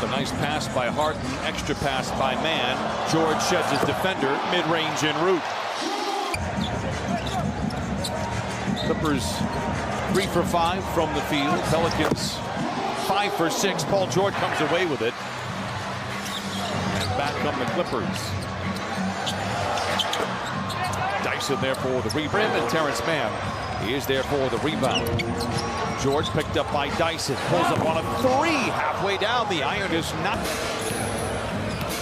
A nice pass by Harden, extra pass by Mann. George sheds his defender, mid-range en route. Clippers 3 for 5 from the field. Pelicans 5 for 6. Paul George comes away with it. And back come the Clippers. Dyson there for the rebound, and Terrence Mann, he is there for the rebound. George picked up by Dyson, pulls up on a 3 halfway down. The iron is not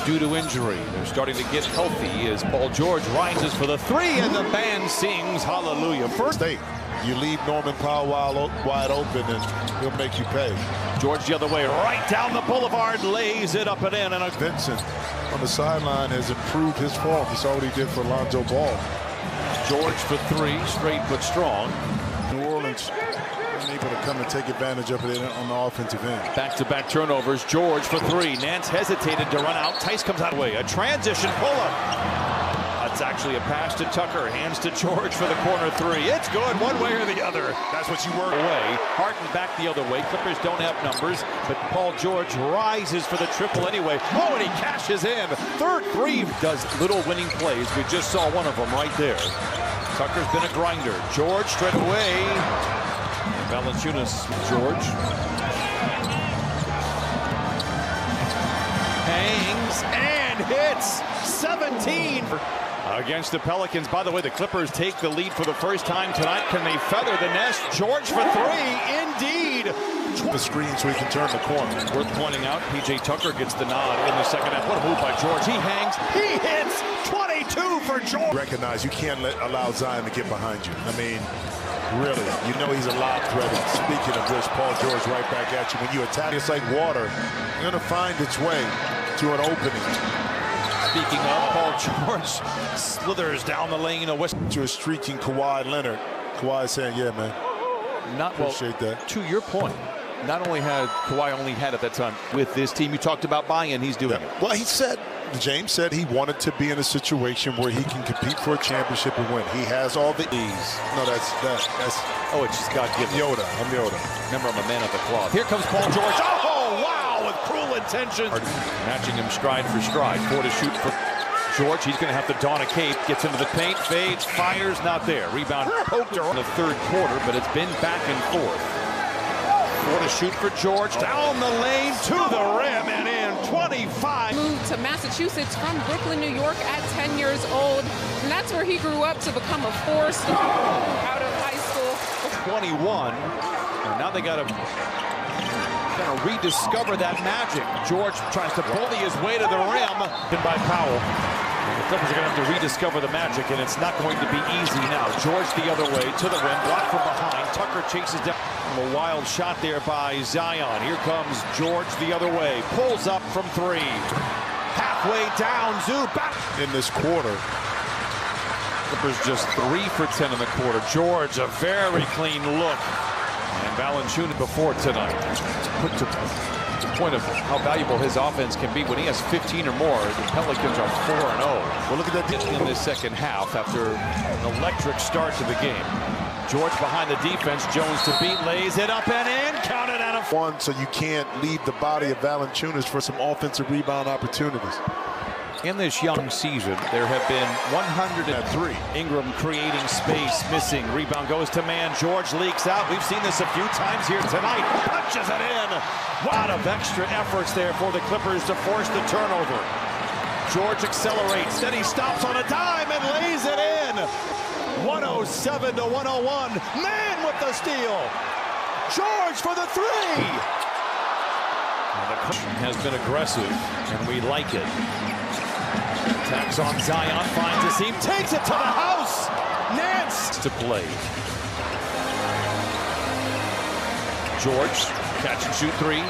due to injury. They're starting to get healthy as Paul George rises for the 3, and the band sings hallelujah. First, you leave Norman Powell wide open, and he'll make you pay. George the other way, right down the boulevard, lays it up and in. And Vincent on the sideline has improved his form. He saw what he did for Lonzo Ball. George for 3, straight but strong. New Orleans able to come and take advantage of it on the offensive end. Back-to-back turnovers. George for 3. Nance hesitated to run out. Tice comes out of the way. A transition pull-up. That's actually a pass to Tucker. Hands to George for the corner 3. It's good one way or the other. That's what you work away. Harden back the other way. Clippers don't have numbers, but Paul George rises for the triple anyway. Oh, and he cashes in. Third 3 does little winning plays. We just saw one of them right there. Tucker's been a grinder. George straight away. Valanciunas, George. Hangs and hits. 17 against the Pelicans. By the way, the Clippers take the lead for the first time tonight. Can they feather the nest? George for 3. Indeed. The screen so he can turn the corner. Worth pointing out, P.J. Tucker gets the nod in the second half. What a move by George. He hangs. He hits. 22 for George. Recognize you can't allow Zion to get behind you. I mean, really, you know he's a lob threat. And speaking of which, Paul George right back at you. When you attack, it's like water. You're going to find its way to an opening. Speaking of, Paul George slithers down the lane to a streaking Kawhi Leonard. Kawhi saying, yeah, man. Appreciate that. To your point, not only had Kawhi only had at that time with this team, you talked about buy-in, he's doing it. Well, James said he wanted to be in a situation where he can compete for a championship and win. He has all the ease. No, that's oh, it's just God-given. Yoda. I'm Yoda. Remember, I'm a man of the cloth. Here comes Paul George. Oh, wow, with cruel intentions. Matching him stride for stride. 4 to shoot for George. He's going to have to don a cape. Gets into the paint, fades, fires, not there. Rebound poked her in the third quarter, but it's been back and forth. 4 to shoot for George. Down the lane to the rim and in. 25. Moved to Massachusetts from Brooklyn, New York at 10 years old. And that's where he grew up to become a 4-star out of high school. 21. And now they got to rediscover that magic. George tries to bully his way to the rim. By Powell. The Clippers are going to have to rediscover the magic, and it's not going to be easy now. George the other way to the rim, blocked from behind. Tucker chases down. A wild shot there by Zion. Here comes George the other way. Pulls up from 3. Halfway down, Zoo back. In this quarter. Clippers just 3 for 10 in the quarter. George, a very clean look. And Valanciunas before tonight. Put to the point of how valuable his offense can be when he has 15 or more. The Pelicans are 4-0. Well, look at that in this second half after an electric start to the game. George behind the defense. Jones to beat, lays it up and in. Counted out of 1, so you can't leave the body of Valanciunas for some offensive rebound opportunities. In this young season, there have been 103. Ingram creating space, missing. Rebound goes to Mann. George leaks out. We've seen this a few times here tonight. Punches it in. A lot of extra efforts there for the Clippers to force the turnover. George accelerates. Then he stops on a dime and lays it in. 107 to 101. Mann with the steal. George for the 3. Now the Clippers has been aggressive, and we like it. Attacks on Zion, finds a seam, takes it to the house. Nance to play. George, catch and shoot 3.